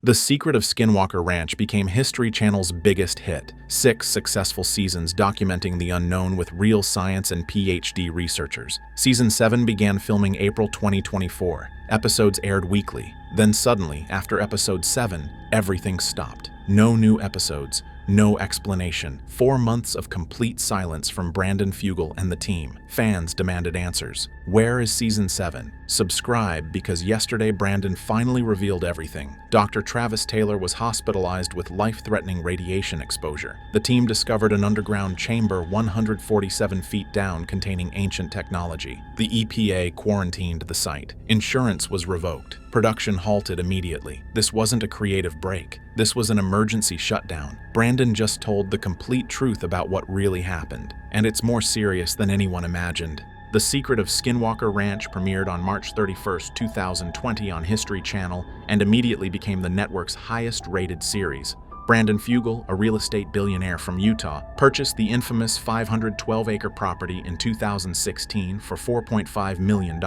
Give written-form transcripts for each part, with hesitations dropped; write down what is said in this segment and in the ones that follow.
The Secret of Skinwalker Ranch became History Channel's biggest hit, 6 successful seasons documenting the unknown with real science and PhD researchers. Season 7 began filming April 2024. Episodes aired weekly. Then suddenly, after episode 7, everything stopped. No new episodes, no explanation. 4 months of complete silence from Brandon Frugal and the team. Fans demanded answers. Where is season 7? Subscribe, because yesterday Brandon finally revealed everything. Dr. Travis Taylor was hospitalized with life-threatening radiation exposure. The team discovered an underground chamber 147 feet down containing ancient technology. The EPA quarantined the site. Insurance was revoked. Production halted immediately. This wasn't a creative break. This was an emergency shutdown. Brandon just told the complete truth about what really happened, and it's more serious than anyone imagined. The Secret of Skinwalker Ranch premiered on March 31, 2020 on History Channel and immediately became the network's highest-rated series. Brandon Frugal, a real estate billionaire from Utah, purchased the infamous 512-acre property in 2016 for $4.5 million.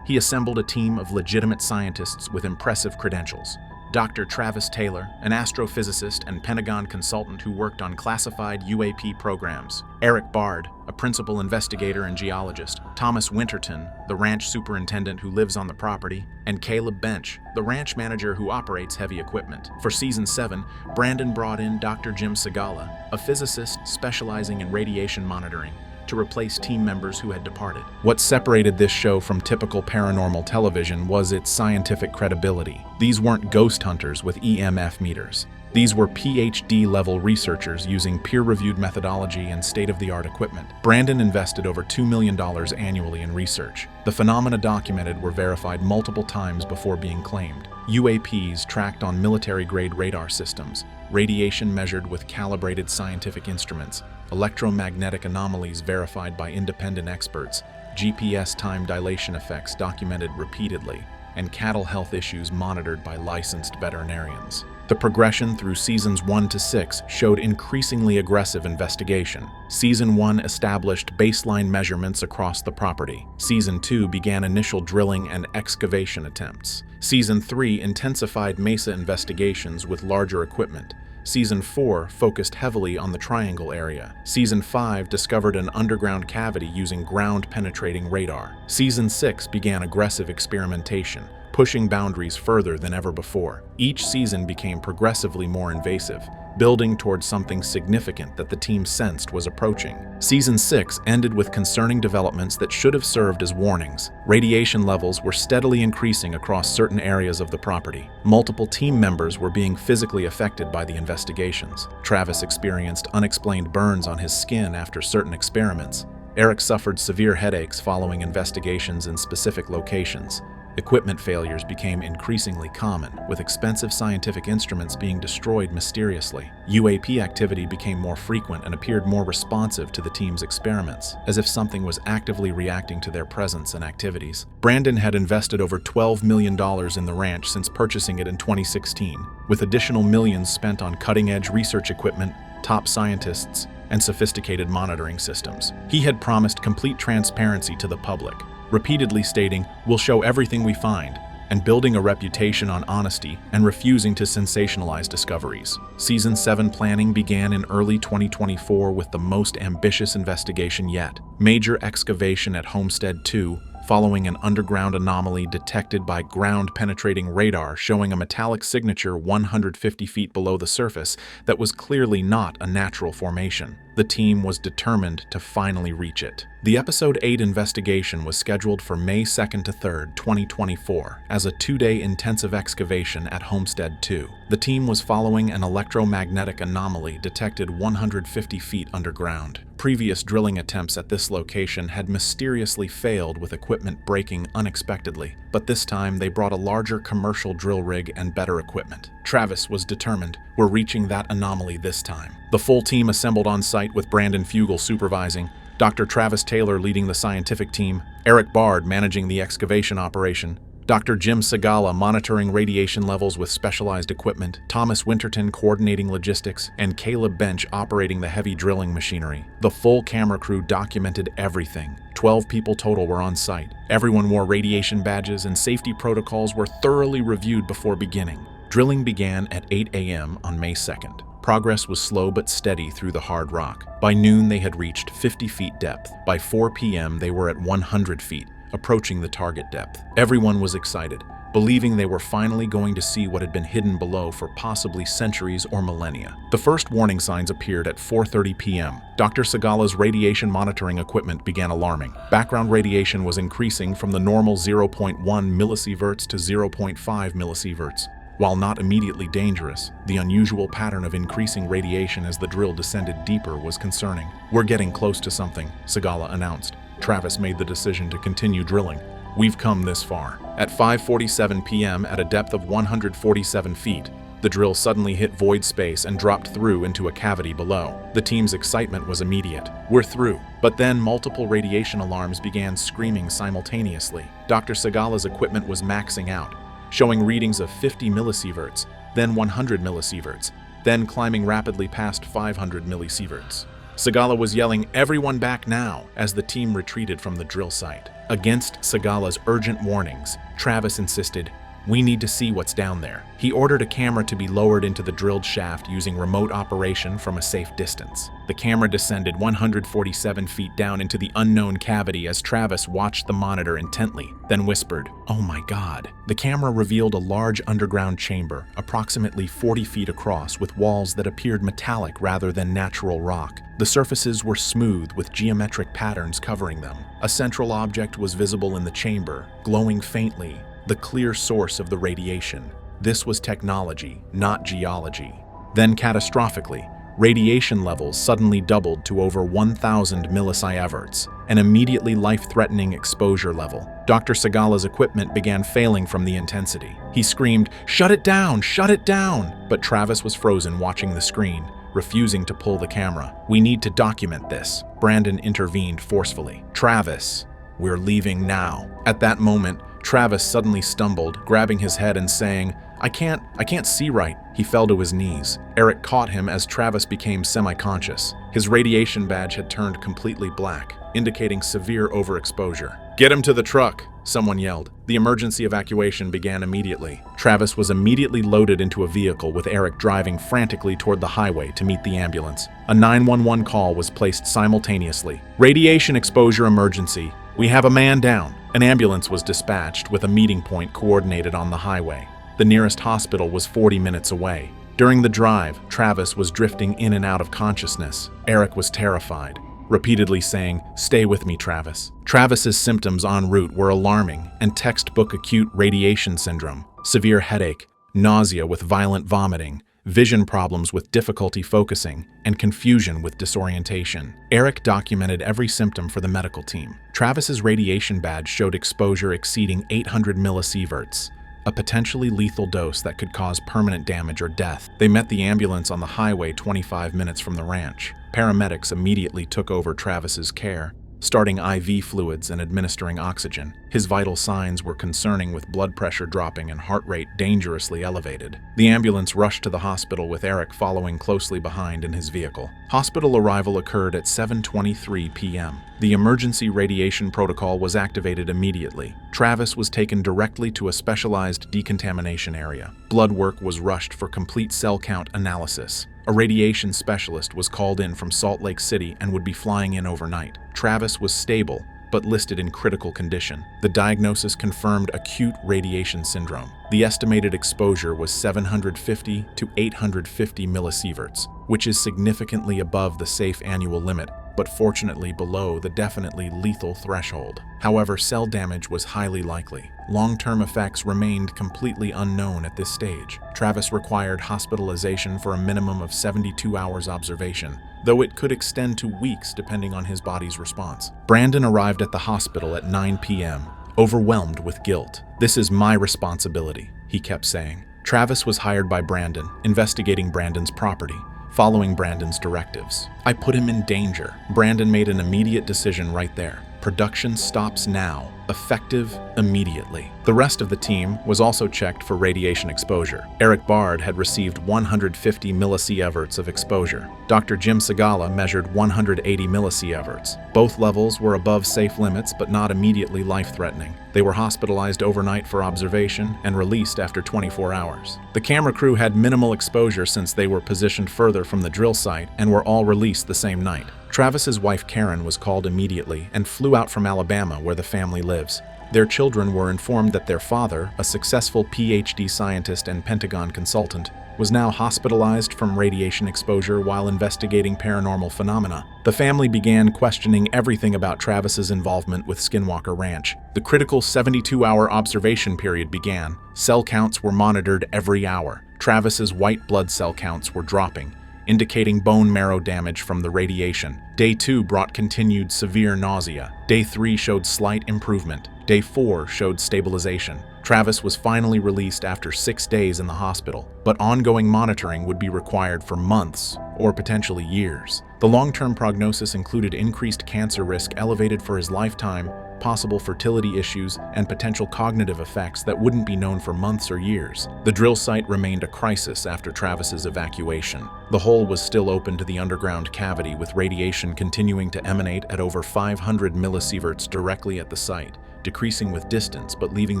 He assembled a team of legitimate scientists with impressive credentials. Dr. Travis Taylor, an astrophysicist and Pentagon consultant who worked on classified UAP programs. Eric Bard, a principal investigator and geologist. Thomas Winterton, the ranch superintendent who lives on the property. And Caleb Bench, the ranch manager who operates heavy equipment. For season 7, Brandon brought in Dr. Jim Segala, a physicist specializing in radiation monitoring, to replace team members who had departed. What separated this show from typical paranormal television was its scientific credibility. These weren't ghost hunters with EMF meters. These were PhD-level researchers using peer-reviewed methodology and state-of-the-art equipment. Brandon invested over $2 million annually in research. The phenomena documented were verified multiple times before being claimed. UAPs tracked on military-grade radar systems, radiation measured with calibrated scientific instruments, electromagnetic anomalies verified by independent experts, GPS time dilation effects documented repeatedly, and cattle health issues monitored by licensed veterinarians. The progression through seasons 1 to 6 showed increasingly aggressive investigation. Season 1 established baseline measurements across the property. Season 2 began initial drilling and excavation attempts. Season 3 intensified mesa investigations with larger equipment. Season 4 focused heavily on the Triangle area. Season 5 discovered an underground cavity using ground-penetrating radar. Season 6 began aggressive experimentation, pushing boundaries further than ever before. Each season became progressively more invasive, building towards something significant that the team sensed was approaching. Season 6 ended with concerning developments that should have served as warnings. Radiation levels were steadily increasing across certain areas of the property. Multiple team members were being physically affected by the investigations. Travis experienced unexplained burns on his skin after certain experiments. Eric suffered severe headaches following investigations in specific locations. Equipment failures became increasingly common, with expensive scientific instruments being destroyed mysteriously. UAP activity became more frequent and appeared more responsive to the team's experiments, as if something was actively reacting to their presence and activities. Brandon had invested over $12 million in the ranch since purchasing it in 2016, with additional millions spent on cutting-edge research equipment, top scientists, and sophisticated monitoring systems. He had promised complete transparency to the public, repeatedly stating, "We'll show everything we find," and building a reputation on honesty and refusing to sensationalize discoveries. Season 7 planning began in early 2024 with the most ambitious investigation yet. Major excavation at Homestead 2, following an underground anomaly detected by ground-penetrating radar showing a metallic signature 150 feet below the surface that was clearly not a natural formation. The team was determined to finally reach it. The Episode 8 investigation was scheduled for May 2nd to 3rd, 2024, as a 2-day intensive excavation at Homestead 2. The team was following an electromagnetic anomaly detected 150 feet underground. Previous drilling attempts at this location had mysteriously failed with equipment breaking unexpectedly, but this time they brought a larger commercial drill rig and better equipment. Travis was determined, "We're reaching that anomaly this time." The full team assembled on site with Brandon Frugal supervising, Dr. Travis Taylor leading the scientific team, Eric Bard managing the excavation operation, Dr. Jim Segala monitoring radiation levels with specialized equipment, Thomas Winterton coordinating logistics, and Caleb Bench operating the heavy drilling machinery. The full camera crew documented everything. 12 people total were on site. Everyone wore radiation badges and safety protocols were thoroughly reviewed before beginning. Drilling began at 8 a.m. on May 2nd. Progress was slow but steady through the hard rock. By noon, they had reached 50 feet depth. By 4 p.m., they were at 100 feet, approaching the target depth. Everyone was excited, believing they were finally going to see what had been hidden below for possibly centuries or millennia. The first warning signs appeared at 4:30 p.m. Dr. Segala's radiation monitoring equipment began alarming. Background radiation was increasing from the normal 0.1 millisieverts to 0.5 millisieverts. While not immediately dangerous, the unusual pattern of increasing radiation as the drill descended deeper was concerning. "We're getting close to something," Segala announced. Travis made the decision to continue drilling. "We've come this far." At 5:47 p.m. at a depth of 147 feet, the drill suddenly hit void space and dropped through into a cavity below. The team's excitement was immediate. "We're through." But then multiple radiation alarms began screaming simultaneously. Dr. Segala's equipment was maxing out, showing readings of 50 millisieverts, then 100 millisieverts, then climbing rapidly past 500 millisieverts. Segala was yelling, "Everyone back now," as the team retreated from the drill site. Against Segala's urgent warnings, Travis insisted, "We need to see what's down there." He ordered a camera to be lowered into the drilled shaft using remote operation from a safe distance. The camera descended 147 feet down into the unknown cavity as Travis watched the monitor intently, then whispered, "Oh my God." The camera revealed a large underground chamber, approximately 40 feet across, with walls that appeared metallic rather than natural rock. The surfaces were smooth with geometric patterns covering them. A central object was visible in the chamber, glowing faintly, the clear source of the radiation. This was technology, not geology. Then, catastrophically, radiation levels suddenly doubled to over 1,000 millisieverts, an immediately life-threatening exposure level. Dr. Segala's equipment began failing from the intensity. He screamed, "Shut it down! Shut it down!" But Travis was frozen watching the screen, refusing to pull the camera. "We need to document this." Brandon intervened forcefully. "Travis, we're leaving now." At that moment, Travis suddenly stumbled, grabbing his head and saying, I can't see right." He fell to his knees. Eric caught him as Travis became semi-conscious. His radiation badge had turned completely black, indicating severe overexposure. "Get him to the truck," someone yelled. The emergency evacuation began immediately. Travis was immediately loaded into a vehicle with Eric driving frantically toward the highway to meet the ambulance. A 911 call was placed simultaneously. "Radiation exposure emergency. We have a man down." An ambulance was dispatched with a meeting point coordinated on the highway. The nearest hospital was 40 minutes away. During the drive, Travis was drifting in and out of consciousness. Eric was terrified, repeatedly saying, "Stay with me, Travis." Travis's symptoms en route were alarming and textbook acute radiation syndrome, severe headache, nausea with violent vomiting, vision problems with difficulty focusing, and confusion with disorientation. Eric documented every symptom for the medical team. Travis's radiation badge showed exposure exceeding 800 millisieverts, a potentially lethal dose that could cause permanent damage or death. They met the ambulance on the highway 25 minutes from the ranch. Paramedics immediately took over Travis's care, starting IV fluids and administering oxygen. His vital signs were concerning, with blood pressure dropping and heart rate dangerously elevated. The ambulance rushed to the hospital with Eric following closely behind in his vehicle. Hospital arrival occurred at 7:23 p.m. The emergency radiation protocol was activated immediately. Travis was taken directly to a specialized decontamination area. Blood work was rushed for complete cell count analysis. A radiation specialist was called in from Salt Lake City and would be flying in overnight. Travis was stable, but listed in critical condition. The diagnosis confirmed acute radiation syndrome. The estimated exposure was 750 to 850 millisieverts, which is significantly above the safe annual limit, but fortunately below the definitely lethal threshold. However, cell damage was highly likely. Long-term effects remained completely unknown at this stage. Travis required hospitalization for a minimum of 72 hours observation, though it could extend to weeks depending on his body's response. Brandon arrived at the hospital at 9 p.m., overwhelmed with guilt. "This is my responsibility," he kept saying. Travis was hired by Brandon, investigating Brandon's property, following Brandon's directives. "I put him in danger." Brandon made an immediate decision right there. "Production stops now. effective immediately. The rest of the team was also checked for radiation exposure. Eric Bard had received 150 millisieverts of exposure. Dr. Jim Segala measured 180 millisieverts. Both levels were above safe limits but not immediately life-threatening. They were hospitalized overnight for observation and released after 24 hours. The camera crew had minimal exposure since they were positioned further from the drill site and were all released the same night. Travis's wife Karen was called immediately and flew out from Alabama, where the family lives. Their children were informed that their father, a successful PhD scientist and Pentagon consultant, was now hospitalized from radiation exposure while investigating paranormal phenomena. The family began questioning everything about Travis's involvement with Skinwalker Ranch. The critical 72-hour observation period began. Cell counts were monitored every hour. Travis's white blood cell counts were dropping, indicating bone marrow damage from the radiation. Day 2 brought continued severe nausea. Day 3 showed slight improvement. Day 4 showed stabilization. Travis was finally released after 6 days in the hospital, but ongoing monitoring would be required for months or potentially years. The long-term prognosis included increased cancer risk elevated for his lifetime, possible fertility issues, and potential cognitive effects that wouldn't be known for months or years. The drill site remained a crisis after Travis's evacuation. The hole was still open to the underground cavity, with radiation continuing to emanate at over 500 millisieverts directly at the site, decreasing with distance but leaving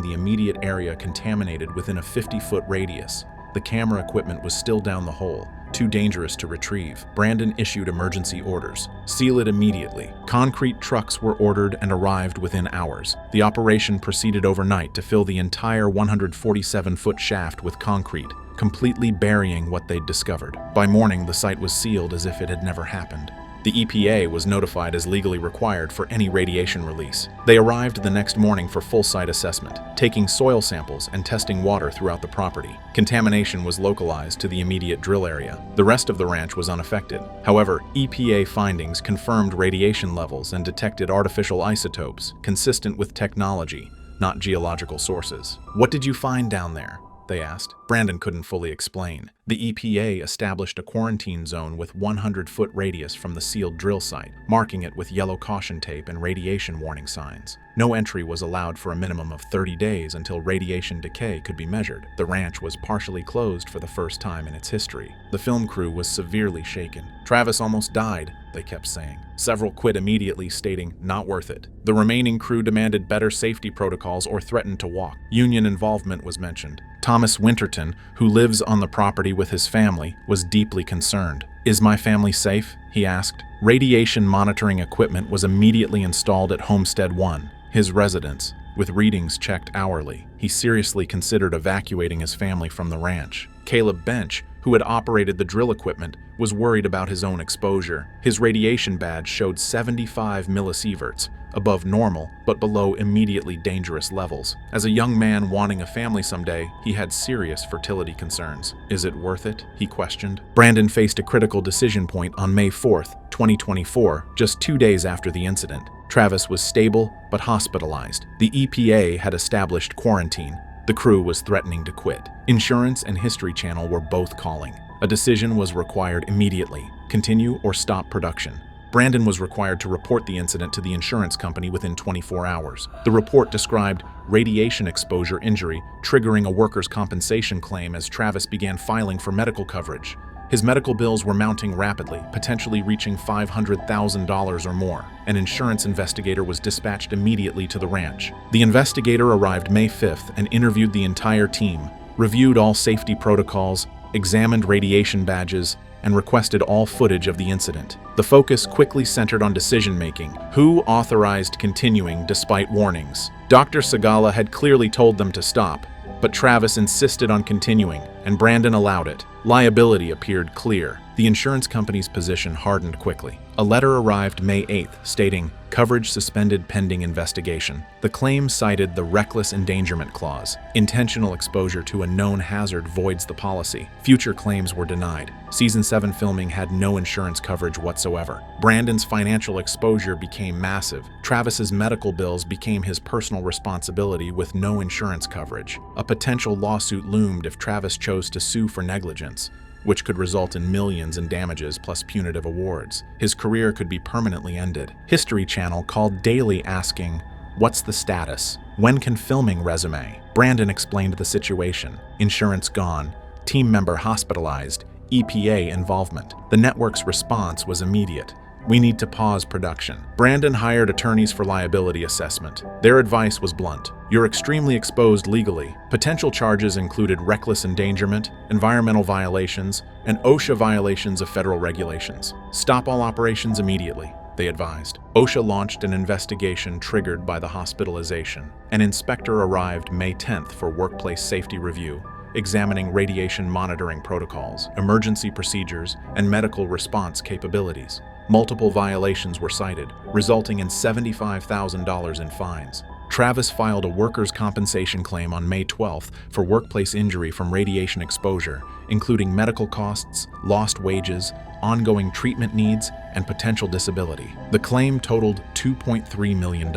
the immediate area contaminated within a 50-foot radius. The camera equipment was still down the hole, too dangerous to retrieve. Brandon issued emergency orders. Seal it immediately. Concrete trucks were ordered and arrived within hours. The operation proceeded overnight to fill the entire 147-foot shaft with concrete, completely burying what they'd discovered. By morning, the site was sealed as if it had never happened. The EPA was notified as legally required for any radiation release. They arrived the next morning for full site assessment, taking soil samples and testing water throughout the property. Contamination was localized to the immediate drill area. The rest of the ranch was unaffected. However, EPA findings confirmed radiation levels and detected artificial isotopes, consistent with technology, not geological sources. "What did you find down there?" they asked. Brandon couldn't fully explain. The EPA established a quarantine zone with 100-foot radius from the sealed drill site, marking it with yellow caution tape and radiation warning signs. No entry was allowed for a minimum of 30 days until radiation decay could be measured. The ranch was partially closed for the first time in its history. The film crew was severely shaken. "Travis almost died," they kept saying. Several quit immediately, stating, "Not worth it." The remaining crew demanded better safety protocols or threatened to walk. Union involvement was mentioned. Thomas Winterton, who lives on the property with his family, was deeply concerned. "Is my family safe?" he asked. Radiation monitoring equipment was immediately installed at Homestead 1, his residence, with readings checked hourly. He seriously considered evacuating his family from the ranch. Caleb Bench, who had operated the drill equipment, was worried about his own exposure. His radiation badge showed 75 millisieverts, above normal but below immediately dangerous levels. As a young man wanting a family someday, he had serious fertility concerns. "Is it worth it?" he questioned. Brandon faced a critical decision point on May 4th, 2024, just 2 days after the incident. Travis was stable but hospitalized. The EPA had established quarantine. The crew was threatening to quit. Insurance and History Channel were both calling. A decision was required immediately: continue or stop production. Brandon was required to report the incident to the insurance company within 24 hours. The report described radiation exposure injury triggering a workers' compensation claim as Travis began filing for medical coverage. His medical bills were mounting rapidly, potentially reaching $500,000 or more. An insurance investigator was dispatched immediately to the ranch. The investigator arrived May 5th and interviewed the entire team, reviewed all safety protocols, examined radiation badges, and requested all footage of the incident. The focus quickly centered on decision-making. Who authorized continuing despite warnings? Dr. Segala had clearly told them to stop, but Travis insisted on continuing, and Brandon allowed it. Liability appeared clear. The insurance company's position hardened quickly. A letter arrived May 8th stating, "Coverage suspended pending investigation." The claim cited the reckless endangerment clause. Intentional exposure to a known hazard voids the policy. Future claims were denied. Season 7 filming had no insurance coverage whatsoever. Brandon's financial exposure became massive. Travis's medical bills became his personal responsibility with no insurance coverage. A potential lawsuit loomed if Travis chose to sue for negligence, which could result in millions in damages plus punitive awards. His career could be permanently ended. History Channel called daily asking, What's the status? When can filming resume? Brandon explained the situation. Insurance gone, team member hospitalized, EPA involvement. The network's response was immediate. We need to pause production. Brandon hired attorneys for liability assessment. Their advice was blunt. You're extremely exposed legally. Potential charges included reckless endangerment, environmental violations, and OSHA violations of federal regulations. Stop all operations immediately, they advised. OSHA launched an investigation triggered by the hospitalization. An inspector arrived May 10th for workplace safety review, examining radiation monitoring protocols, emergency procedures, and medical response capabilities. Multiple violations were cited, resulting in $75,000 in fines. Travis filed a workers' compensation claim on May 12th for workplace injury from radiation exposure, including medical costs, lost wages, ongoing treatment needs, and potential disability. The claim totaled $2.3 million.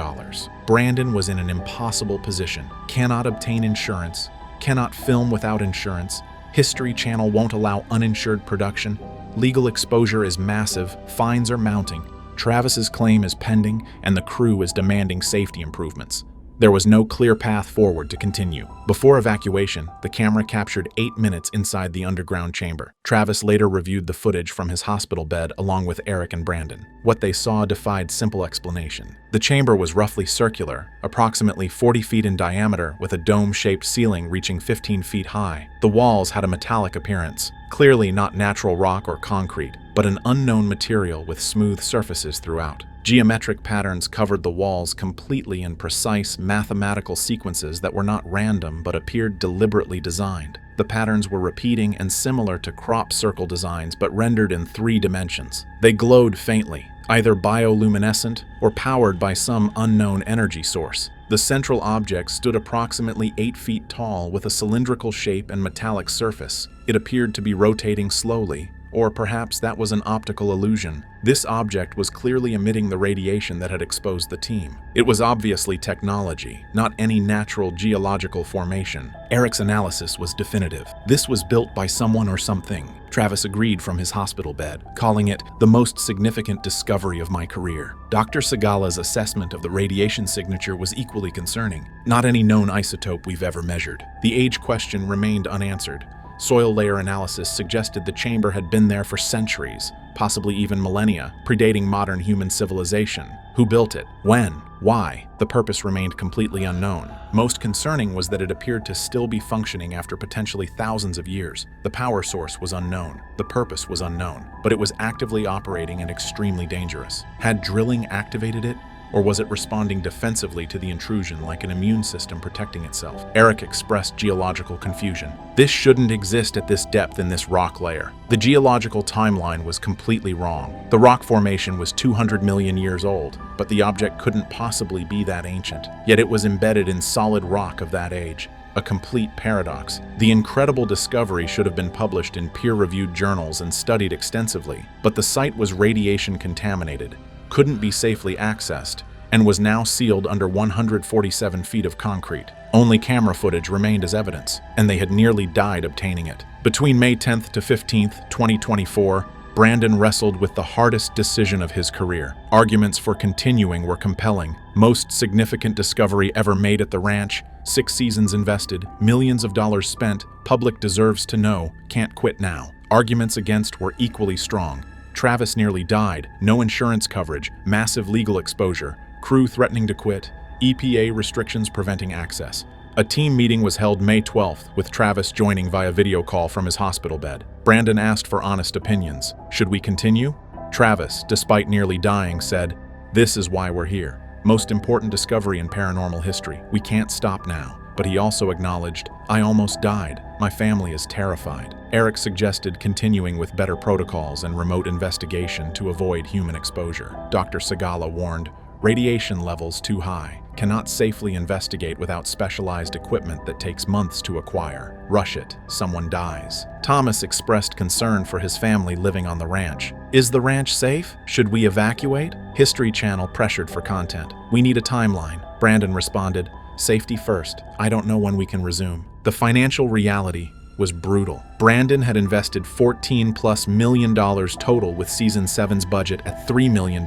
Brandon was in an impossible position. Cannot obtain insurance, cannot film without insurance, History Channel won't allow uninsured production, legal exposure is massive, fines are mounting, Travis's claim is pending, and the crew is demanding safety improvements. There was no clear path forward to continue. Before evacuation, the camera captured 8 minutes inside the underground chamber. Travis later reviewed the footage from his hospital bed along with Eric and Brandon. What they saw defied simple explanation. The chamber was roughly circular, approximately 40 feet in diameter with a dome-shaped ceiling reaching 15 feet high. The walls had a metallic appearance, clearly not natural rock or concrete, but an unknown material with smooth surfaces throughout. Geometric patterns covered the walls completely in precise mathematical sequences that were not random but appeared deliberately designed. The patterns were repeating and similar to crop circle designs but rendered in 3 dimensions. They glowed faintly, either bioluminescent or powered by some unknown energy source. The central object stood approximately 8 feet tall with a cylindrical shape and metallic surface. It appeared to be rotating slowly, or perhaps that was an optical illusion. This object was clearly emitting the radiation that had exposed the team. It was obviously technology, not any natural geological formation. Eric's analysis was definitive. This was built by someone or something. Travis agreed from his hospital bed, calling it the most significant discovery of my career. Dr. Segala's assessment of the radiation signature was equally concerning. Not any known isotope we've ever measured. The age question remained unanswered. Soil layer analysis suggested the chamber had been there for centuries, possibly even millennia, predating modern human civilization. Who built it? When? Why? The purpose remained completely unknown. Most concerning was that it appeared to still be functioning after potentially thousands of years. The power source was unknown. The purpose was unknown. But it was actively operating and extremely dangerous. Had drilling activated it? Or was it responding defensively to the intrusion like an immune system protecting itself? Eric expressed geological confusion. This shouldn't exist at this depth in this rock layer. The geological timeline was completely wrong. The rock formation was 200 million years old, but the object couldn't possibly be that ancient. Yet it was embedded in solid rock of that age. A complete paradox. The incredible discovery should have been published in peer-reviewed journals and studied extensively, but the site was radiation contaminated, couldn't be safely accessed, and was now sealed under 147 feet of concrete. Only camera footage remained as evidence, and they had nearly died obtaining it. Between May 10th to 15th, 2024, Brandon wrestled with the hardest decision of his career. Arguments for continuing were compelling. Most significant discovery ever made at the ranch, 6 seasons invested, millions of dollars spent, public deserves to know, can't quit now. Arguments against were equally strong. Travis nearly died, no insurance coverage, massive legal exposure, crew threatening to quit, EPA restrictions preventing access. A team meeting was held May 12th, with Travis joining via video call from his hospital bed. Brandon asked for honest opinions. Should we continue? Travis, despite nearly dying, said, "This is why we're here. Most important discovery in paranormal history. We can't stop now." But he also acknowledged, "I almost died. My family is terrified." Eric suggested continuing with better protocols and remote investigation to avoid human exposure. Dr. Segala warned, "Radiation levels too high. Cannot safely investigate without specialized equipment that takes months to acquire. Rush it, someone dies." Thomas expressed concern for his family living on the ranch. "Is the ranch safe? Should we evacuate?" History Channel pressured for content. "We need a timeline." Brandon responded, "Safety first. I don't know when we can resume." The financial reality was brutal. Brandon had invested $14+ million total, with season 7's budget at $3 million.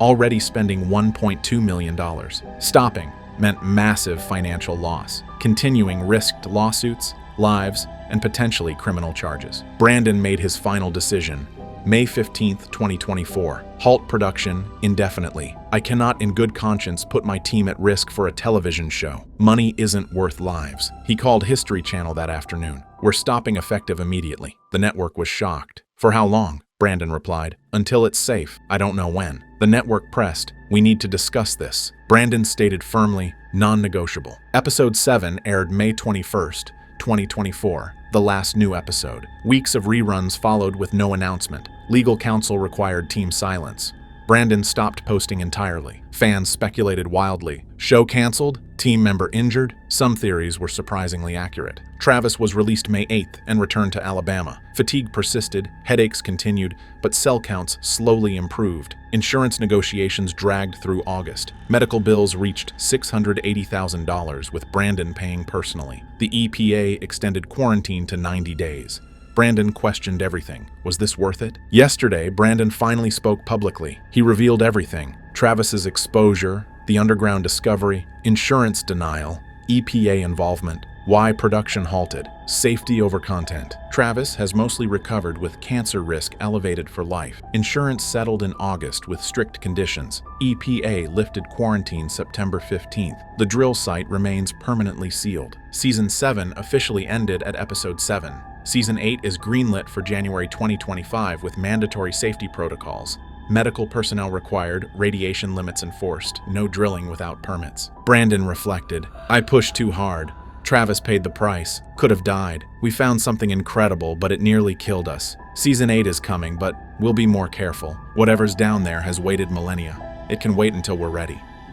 already spending $1.2 million. Stopping meant massive financial loss. Continuing risked lawsuits, lives, and potentially criminal charges. Brandon made his final decision, May 15, 2024. Halt production indefinitely. I cannot in good conscience put my team at risk for a television show. Money isn't worth lives. He called History Channel that afternoon. We're stopping effective immediately. The network was shocked. For how long? Brandon replied. Until it's safe. I don't know when. The network pressed. We need to discuss this. Brandon stated firmly, non-negotiable. Episode 7 aired May 21st, 2024. The last new episode. Weeks of reruns followed with no announcement. Legal counsel required team silence. Brandon stopped posting entirely. Fans speculated wildly. Show canceled? Team member injured? Some theories were surprisingly accurate. Travis was released May 8th and returned to Alabama. Fatigue persisted, headaches continued, but cell counts slowly improved. Insurance negotiations dragged through August. Medical bills reached $680,000, with Brandon paying personally. The EPA extended quarantine to 90 days. Brandon questioned everything. Was this worth it? Yesterday, Brandon finally spoke publicly. He revealed everything. Travis's exposure, the underground discovery, insurance denial, EPA involvement, why production halted, safety over content. Travis has mostly recovered with cancer risk elevated for life. Insurance settled in August with strict conditions. EPA lifted quarantine September 15th. The drill site remains permanently sealed. Season 7 officially ended at episode 7. Season 8 is greenlit for January 2025 with mandatory safety protocols. Medical personnel required, radiation limits enforced, no drilling without permits. Brandon reflected, I pushed too hard. Travis paid the price. Could have died. We found something incredible, but it nearly killed us. Season 8 is coming, but we'll be more careful. Whatever's down there has waited millennia. It can wait until we're ready.